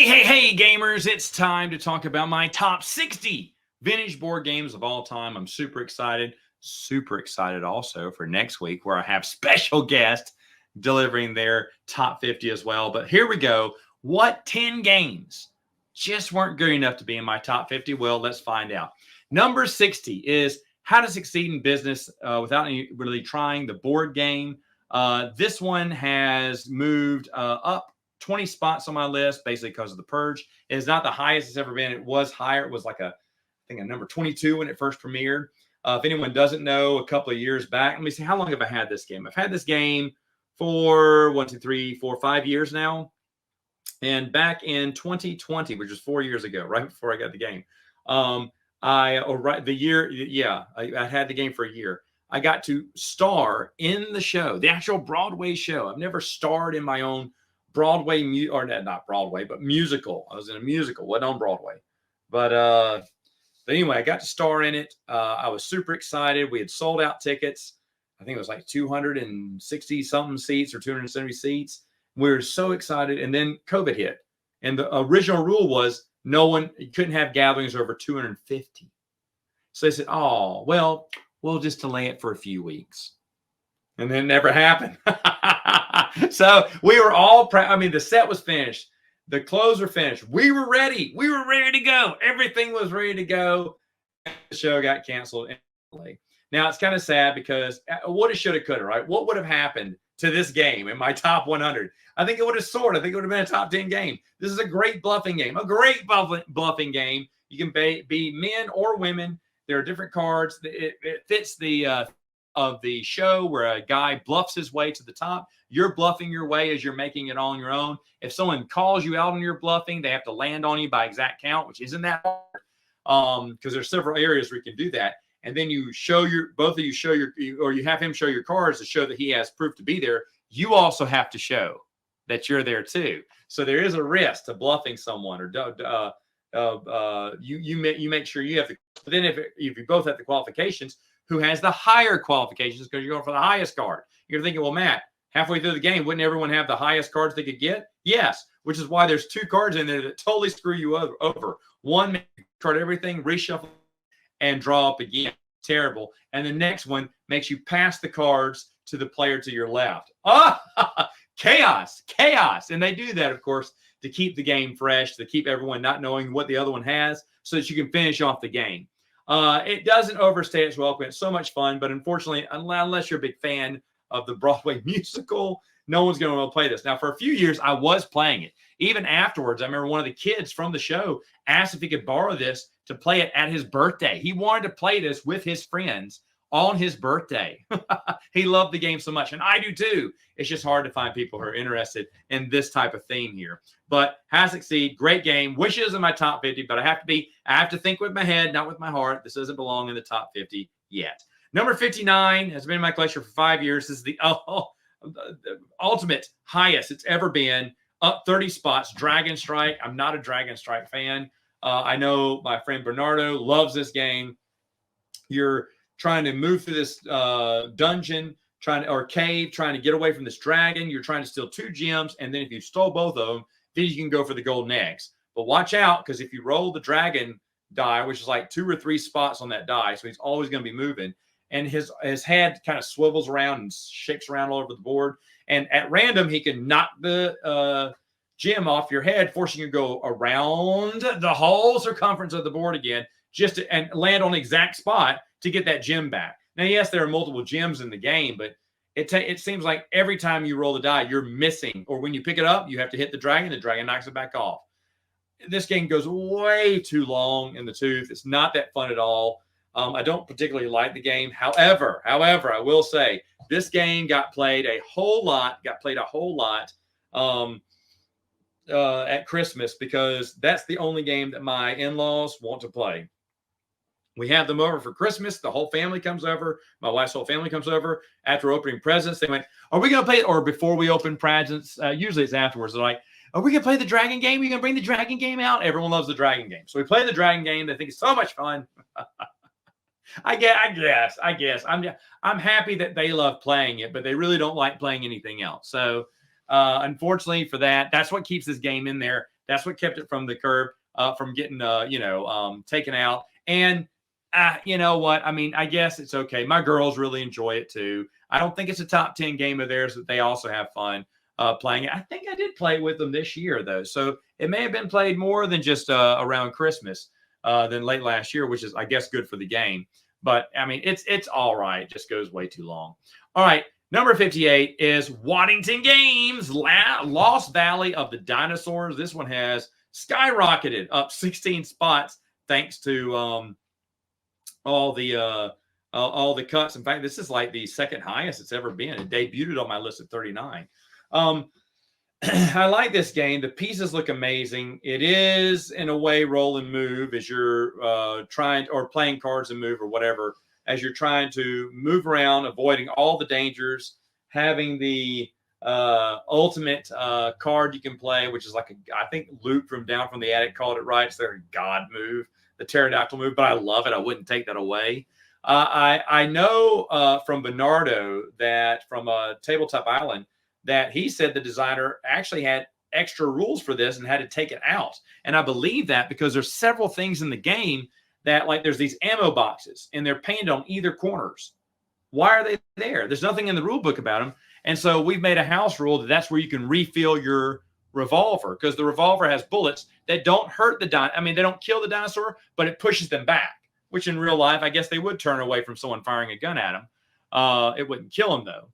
Hey, gamers, it's time to talk about my top 60 vintage board games of all time. I'm super excited. Super excited also for next week where I have special guests delivering their top 50 as well. But here we go. What 10 games just weren't good enough to be in my top 50? Well, let's find out. Number 60 is How to Succeed in Business Without Really Trying, the board game. This one has moved up 20 spots on my list, basically because of the purge. It is not the highest it's ever been. It was higher. It was like I think a number 22 when it first premiered. If anyone doesn't know, a couple of years back, let me see, how long have I had this game? I've had this game for 5 years now. And back in 2020, which was 4 years ago, right before I got the game, I had the game for a year. I got to star in the show, the actual Broadway show. I've never starred in my own Broadway, not Broadway, but musical. I was in a musical, wasn't on Broadway. But anyway, I got to star in it. I was super excited. We had sold out tickets. I think it was like 260 something seats or 270 seats. We were so excited. And then COVID hit. And the original rule was you couldn't have gatherings over 250. So they said, oh, well, we'll just delay it for a few weeks. And then it never happened. So we were all, the set was finished. The clothes were finished. We were ready. We were ready to go. Everything was ready to go. The show got canceled. Now, it's kind of sad because woulda, shoulda, coulda, right? What would have happened to this game in my top 100? I think it would have soared. I think it would have been a top 10 game. This is a great bluffing game. A great bluffing game. You can be men or women. There are different cards. It fits the of the show where a guy bluffs his way to the top. You're bluffing your way as you're making it on your own. If someone calls you out on your bluffing, they have to land on you by exact count, which isn't that hard because there's several areas where you can do that. And then you have him show your cards to show that he has proof to be there. You also have to show that you're there too. So there is a risk to bluffing someone, or you make sure you have the. Then if you both have the qualifications, who has the higher qualifications because you're going for the highest card? You're thinking, well, Matt, halfway through the game, wouldn't everyone have the highest cards they could get? Yes, which is why there's two cards in there that totally screw you over. One makes you card everything, reshuffle, and draw up again. Terrible. And the next one makes you pass the cards to the player to your left. Chaos. And they do that, of course, to keep the game fresh, to keep everyone not knowing what the other one has so that you can finish off the game. It doesn't overstay its welcome. It's so much fun, but unfortunately, unless you're a big fan of the Broadway musical, no one's going to play this. Now, for a few years, I was playing it. Even afterwards, I remember one of the kids from the show asked if he could borrow this to play it at his birthday. He wanted to play this with his friends on his birthday. He loved the game so much, and I do too. It's just hard to find people who are interested in this type of theme here. But How to Succeed, great game. Wish it was in my top 50, but I have to think with my head, not with my heart. This doesn't belong in the top 50 yet. Number 59 has been in my collection for 5 years. This is the ultimate highest it's ever been, up 30 spots. Dragon Strike. I'm not a Dragon Strike fan. I know my friend Bernardo loves this game. You're trying to move through this dungeon, or cave, trying to get away from this dragon. You're trying to steal 2 gems, and then if you stole both of them, then you can go for the golden eggs. But watch out, because if you roll the dragon die, which is like 2 or 3 spots on that die, so he's always going to be moving, and his head kind of swivels around and shakes around all over the board, and at random he can knock the gem off your head, forcing you to go around the whole circumference of the board again, and land on the exact spot to get that gem back. Now, yes, there are multiple gems in the game, but it seems like every time you roll the die, you're missing. Or when you pick it up, you have to hit the dragon knocks it back off. This game goes way too long in the tooth. It's not that fun at all. I don't particularly like the game. However, I will say this game got played a whole lot at Christmas, because that's the only game that my in-laws want to play. We have them over for Christmas. The whole family comes over. My wife's whole family comes over. After opening presents, they went, are we going to play it? Or before we open presents, usually it's afterwards. They're like, are we going to play the dragon game? Are you going to bring the dragon game out? Everyone loves the dragon game. So we play the dragon game. They think it's so much fun. I guess. I'm happy that they love playing it, but they really don't like playing anything else. So unfortunately for that, that's what keeps this game in there. That's what kept it from the curb, from getting, taken out. And you know what? I mean, I guess it's okay. My girls really enjoy it too. I don't think it's a top 10 game of theirs, but they also have fun playing it. I think I did play with them this year, though. So it may have been played more than just around Christmas than late last year, which is, I guess, good for the game. But, I mean, it's all right. It just goes way too long. All right. Number 58 is Waddington Games, Lost Valley of the Dinosaurs. This one has skyrocketed up 16 spots thanks to all the cuts. In fact, this is like the second highest it's ever been. It debuted on my list at 39. I like this game. The pieces look amazing. It is, in a way, roll and move as you're trying, or playing cards and move or whatever, as you're trying to move around, avoiding all the dangers, having the ultimate card you can play, which is like I think Luke from Down from the Attic called it right. It's their God move, the pterodactyl move, but I love it. I wouldn't take that away. I know from Bernardo that from Tabletop Island that he said the designer actually had extra rules for this and had to take it out. And I believe that because there's several things in the game that, like, there's these ammo boxes and they're painted on either corners. Why are they there? There's nothing in the rule book about them. And so we've made a house rule that that's where you can refill your revolver, because the revolver has bullets that don't hurt they don't kill the dinosaur, but it pushes them back, which in real life, I guess they would turn away from someone firing a gun at them. It wouldn't kill them though.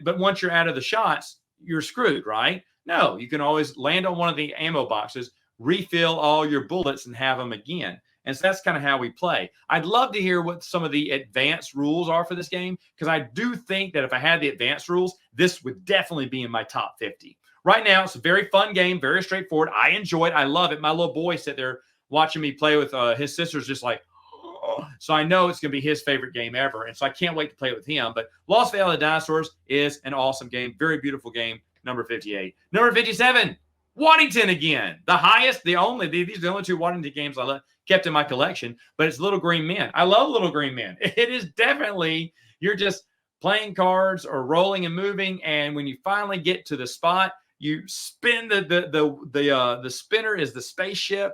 But once you're out of the shots, you're screwed, right? No, you can always land on one of the ammo boxes, refill all your bullets and have them again. And so that's kind of how we play. I'd love to hear what some of the advanced rules are for this game, because I do think that if I had the advanced rules, this would definitely be in my top 50. Right now, it's a very fun game, very straightforward. I enjoy it. I love it. My little boy sat there watching me play with his sisters, just like, oh. So I know it's going to be his favorite game ever. And so I can't wait to play it with him. But Lost Valley of the Dinosaurs is an awesome game. Very beautiful game. Number 58. Number 57, Waddington again. These are the only two Waddington games I kept in my collection, but it's Little Green Men. I love Little Green Men. It is definitely, you're just playing cards or rolling and moving, and when you finally get to the spot, you spin the spinner is the spaceship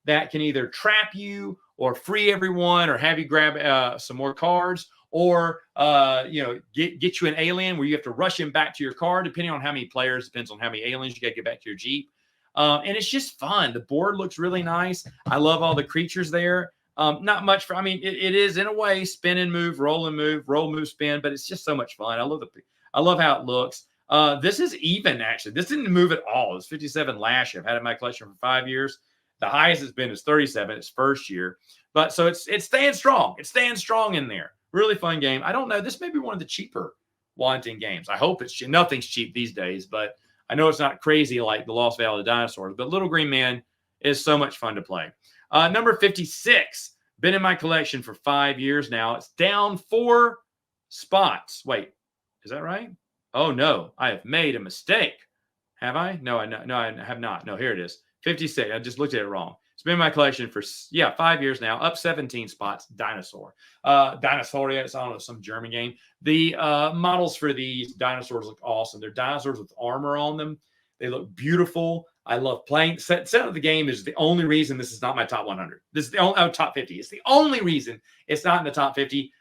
that can either trap you or free everyone or have you grab some more cards, or get you an alien where you have to rush him back to your car, depending on how many players, depends on how many aliens you got to get back to your Jeep. And it's just fun. The board looks really nice. I love all the creatures there. Not much for, it is in a way spin and move, roll, move, spin, but it's just so much fun. I love how it looks. This is even, actually. This didn't move at all. It's 57 last year. I've had it in my collection for 5 years. The highest it's been is 37. It's first year. But so it's staying strong. It's staying strong in there. Really fun game. I don't know. This may be one of the cheaper Waddington games. I hope it's cheap. Nothing's cheap these days, but I know it's not crazy like the Lost Valley of the Dinosaurs, but Little Green Man is so much fun to play. Number 56, been in my collection for 5 years now. It's down 4 spots. Wait, is that right? Oh, no, I have made a mistake. Have I? No, I have not. No, here it is. 56. I just looked at it wrong. It's been in my collection for, 5 years now, up 17 spots. Dinosaur. Dinosauria, it's, I don't know, some German game. The models for these dinosaurs look awesome. They're dinosaurs with armor on them. They look beautiful. I love playing. Set of the game is the only reason this is not my top 100. This is the only top 50. It's the only reason it's not in the top 50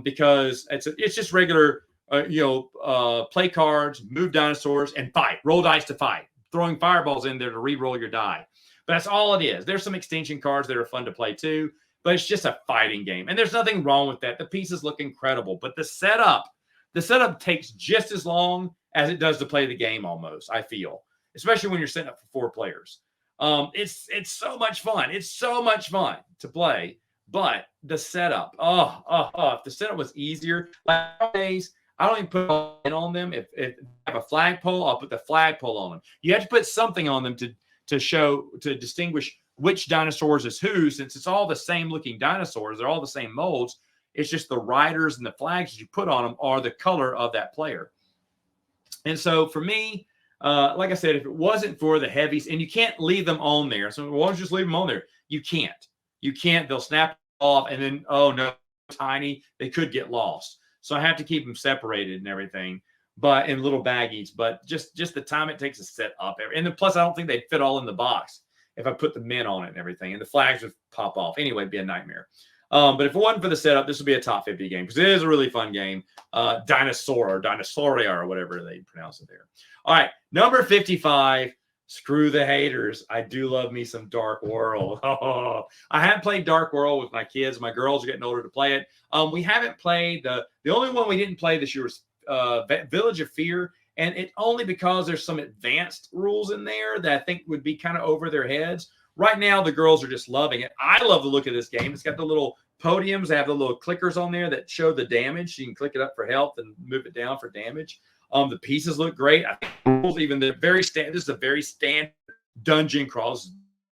because it's just regular, play cards, move dinosaurs, and fight. Roll dice to fight. Throwing fireballs in there to re-roll your die. But that's all it is. There's some extinction cards that are fun to play too, but it's just a fighting game. And there's nothing wrong with that. The pieces look incredible, but the setup takes just as long as it does to play the game almost, I feel, especially when you're setting up for 4 players. It's so much fun. It's so much fun to play, but the setup, if the setup was easier, like nowadays, I don't even put in on them. If I have a flagpole, I'll put the flagpole on them. You have to put something on them to distinguish which dinosaurs is who, since it's all the same looking dinosaurs. They're all the same molds. It's just the riders and the flags that you put on them are the color of that player. And so for me, like I said, if it wasn't for the heavies, and you can't leave them on there. So why don't you just leave them on there? You can't. They'll snap off, and then, oh no, tiny. They could get lost. So I have to keep them separated and everything. but in little baggies. But just the time it takes to set up, and then plus I don't think they'd fit all in the box if I put the men on it and everything, and the flags would pop off. Anyway, it'd be a nightmare. But if it wasn't for the setup, this would be a top 50 game because it is a really fun game. Dinosaur or Dinosauria or whatever they pronounce it there. All right, number 55. Screw the haters. I do love me some Dark World. Oh, I haven't played Dark World with my kids. My girls are getting older to play it. We haven't played the only one we didn't play this year was Village of Fear, and it only because there's some advanced rules in there that I think would be kind of over their heads. Right now, the girls are just loving it. I love the look of this game. It's got the little podiums. They have the little clickers on there that show the damage. You can click it up for health and move it down for damage. The pieces look great. I think even the very standard. This is a very standard dungeon crawl.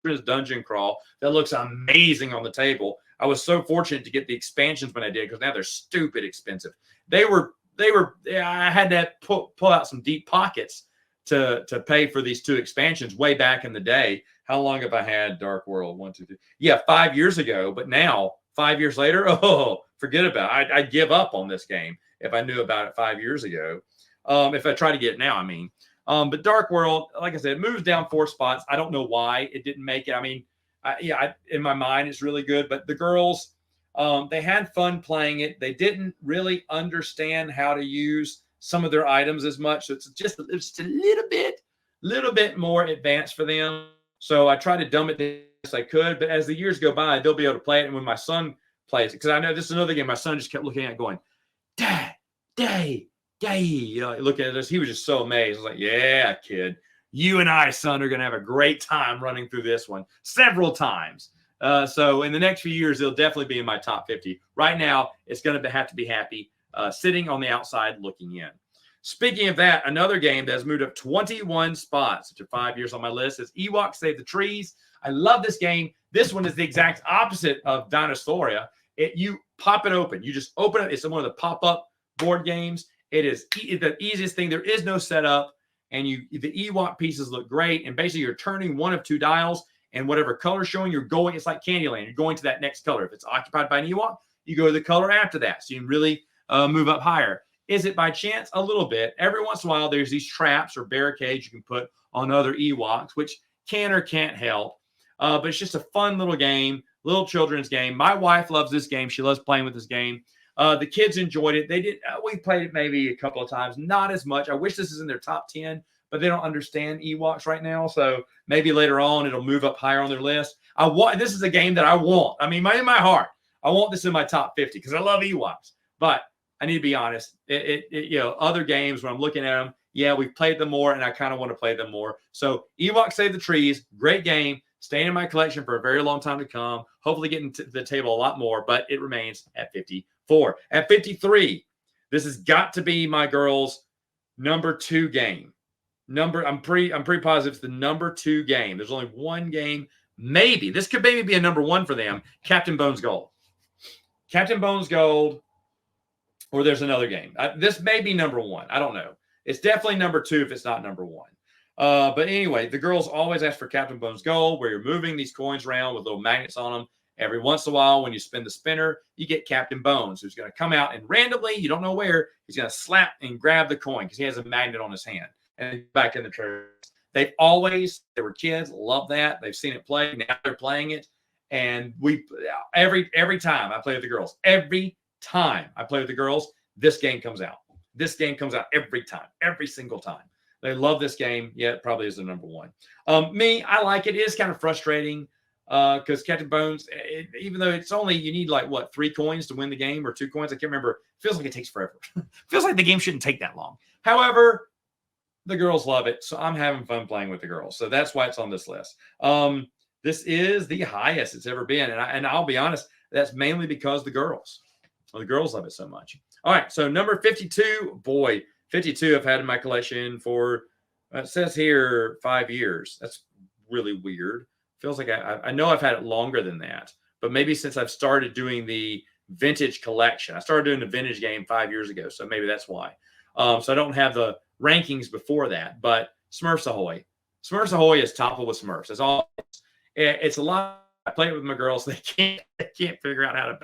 This dungeon crawl that looks amazing on the table. I was so fortunate to get the expansions when I did because now they're stupid expensive. They were. I had to pull out some deep pockets to pay for these 2 expansions way back in the day. How long have I had Dark World? 1, 2, 3. Yeah, 5 years ago. But now, 5 years later, forget about it. I'd give up on this game if I knew about it 5 years ago. If I try to get it now, I mean. But Dark World, like I said, it moves down 4 spots. I don't know why it didn't make it. I mean, in my mind, it's really good. But the girls, they had fun playing it. They didn't really understand how to use some of their items as much. So it's just a little bit more advanced for them. So I tried to dumb it down as I could. But as the years go by, they'll be able to play it. And when my son plays it, because I know this is another game, my son just kept looking at it going, Dad, Day. You know, looking at this, he was just so amazed. I was like, yeah, kid, you and I, son, are going to have a great time running through this one several times. So in the next few years, it'll definitely be in my top 50. Right now, it's going to have to be happy sitting on the outside looking in. Speaking of that, another game that has moved up 21 spots after 5 years on my list is Ewok Save the Trees. I love this game. This one is the exact opposite of Dinosauria. You pop it open. You just open it. It's one of the pop-up board games. It is the easiest thing. There is no setup, and the Ewok pieces look great. And basically, you're turning one of 2 dials, and whatever color showing, you're going. It's like Candyland. You're going to that next color. If it's occupied by an Ewok, you go to the color after that. So you can really move up higher. Is it by chance? A little bit. Every once in a while, there's these traps or barricades you can put on other Ewoks, which can or can't help. But it's just a fun little game, little children's game. My wife loves this game. She loves playing with this game. The kids enjoyed it. They did. We played it maybe a couple of times, not as much. I wish this is in their top 10, but they don't understand Ewoks right now. So maybe later on it'll move up higher on their list. This is a game that I want. I mean, in my heart, I want this in my top 50 because I love Ewoks. But I need to be honest. Other games when I'm looking at them, yeah, we've played them more, and I kind of want to play them more. So Ewok Save the Trees, great game. Staying in my collection for a very long time to come. Hopefully getting to the table a lot more, but it remains at 54. At 53, this has got to be my girls' number 2 game. I'm pretty positive it's the number 2 game. There's only one game. Maybe this could maybe be a number 1 for them. Captain Bones Gold. Captain Bones Gold, or there's another game. This may be number 1. I don't know. It's definitely number 2 if it's not number 1. But anyway, the girls always ask for Captain Bones Gold, where you're moving these coins around with little magnets on them. Every once in a while, when you spin the spinner, you get Captain Bones, who's going to come out and randomly, you don't know where, he's going to slap and grab the coin because he has a magnet on his hand and back in the treasure. They were kids, love that. They've seen it play. Now they're playing it. And every time I play with the girls, this game comes out. This game comes out every time, every single time. They love this game. Yeah, it probably is the number 1. I like it. It is kind of frustrating because Captain Bones, even though it's only, you need 3 coins to win the game or 2 coins. I can't remember. It feels like it takes forever. Feels like the game shouldn't take that long. However, the girls love it. So I'm having fun playing with the girls. So that's why it's on this list. This is the highest it's ever been. And I'll be honest, that's mainly because the girls love it so much. All right. So number 52, 52 I've had in my collection for, it says here 5 years. That's really weird. Feels like I know I've had it longer than that, but maybe since I've started doing the vintage collection. I started doing the vintage game 5 years ago, so maybe that's why. So I don't have the rankings before that, but Smurfs Ahoy. Smurfs Ahoy is toppled with Smurfs. It's all. It's a lot. I play it with my girls. They can't figure out how to.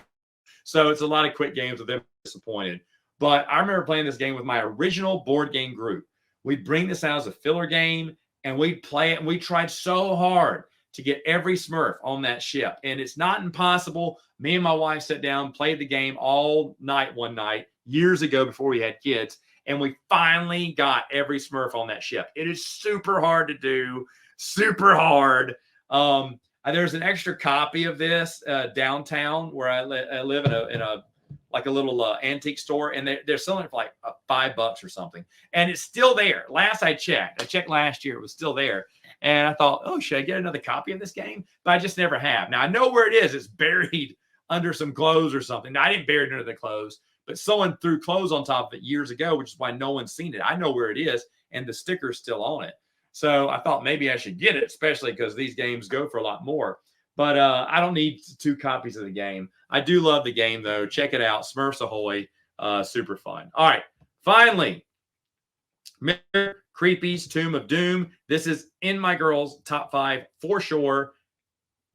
So it's a lot of quick games with them disappointed. But I remember playing this game with my original board game group. We'd bring this out as a filler game, and we'd play it, and we tried so hard to get every Smurf on that ship. And it's not impossible. Me and my wife sat down, played the game all night one night, years ago before we had kids, and we finally got every Smurf on that ship. It is super hard to do, super hard. There's an extra copy of this downtown where I live in a like a little antique store, and they're selling it for like $5 or something. And it's still there. Last I checked last year, it was still there. And I thought, oh, should I get another copy of this game? But I just never have. Now I know where it is. It's buried under some clothes or something. Now, I didn't bury it under the clothes, but someone threw clothes on top of it years ago, which is why no one's seen it. I know where it is, and the sticker's still on it. So I thought maybe I should get it, especially because these games go for a lot more. But I don't need 2 copies of the game. I do love the game, though. Check it out. Smurfs Ahoy. Super fun. All right. Finally, Mr. Creepy's Tomb of Doom. This is in my girls' top 5 for sure.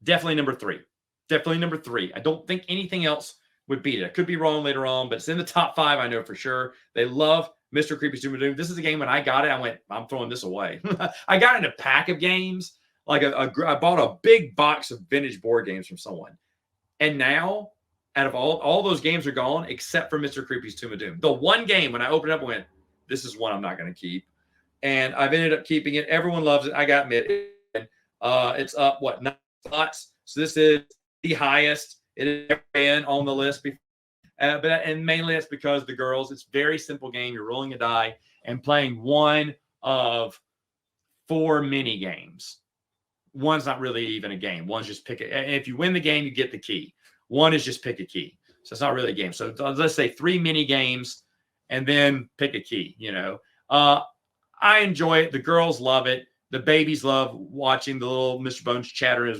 Definitely number 3. Definitely number 3. I don't think anything else would beat it. I could be wrong later on, but it's in the top 5. I know for sure. They love Mr. Creepy's Tomb of Doom. This is a game when I got it, I went, I'm throwing this away. I got in a pack of games. Like I bought a big box of vintage board games from someone. And now, out of all those games are gone, except for Mr. Creepy's Tomb of Doom. The one game, when I opened it up, I went, this is one I'm not going to keep. And I've ended up keeping it. Everyone loves it. I got admit. It's up, 9 slots. So this is the highest it has been on the list before. And mainly it's because the girls, it's a very simple game. You're rolling a die and playing one of 4 mini games. One's not really even a game. One's just pick it. And if you win the game, you get the key. One is just pick a key. So it's not really a game. So let's say 3 mini games and then pick a key, I enjoy it. The girls love it. The babies love watching the little Mr. Bones chatter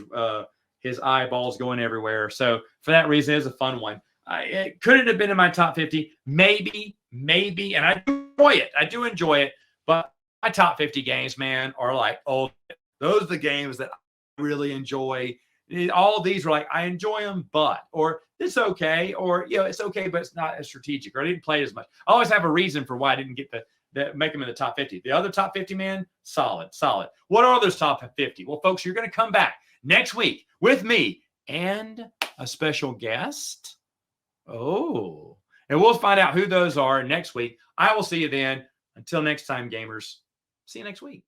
his eyeballs going everywhere. So for that reason, it's a fun one. It couldn't have been in my top 50. Maybe. And I do enjoy it. I do enjoy it. But my top 50 games, man, are like, oh, those are the games that I really enjoy. All these are like, I enjoy them, or it's okay, or, it's okay, but it's not as strategic, or I didn't play as much. I always have a reason for why I didn't get make them in the top 50. The other top 50, man, solid. What are those top 50? Well, folks, you're going to come back next week with me and a special guest. Oh, and we'll find out who those are next week. I will see you then. Until next time, gamers, see you next week.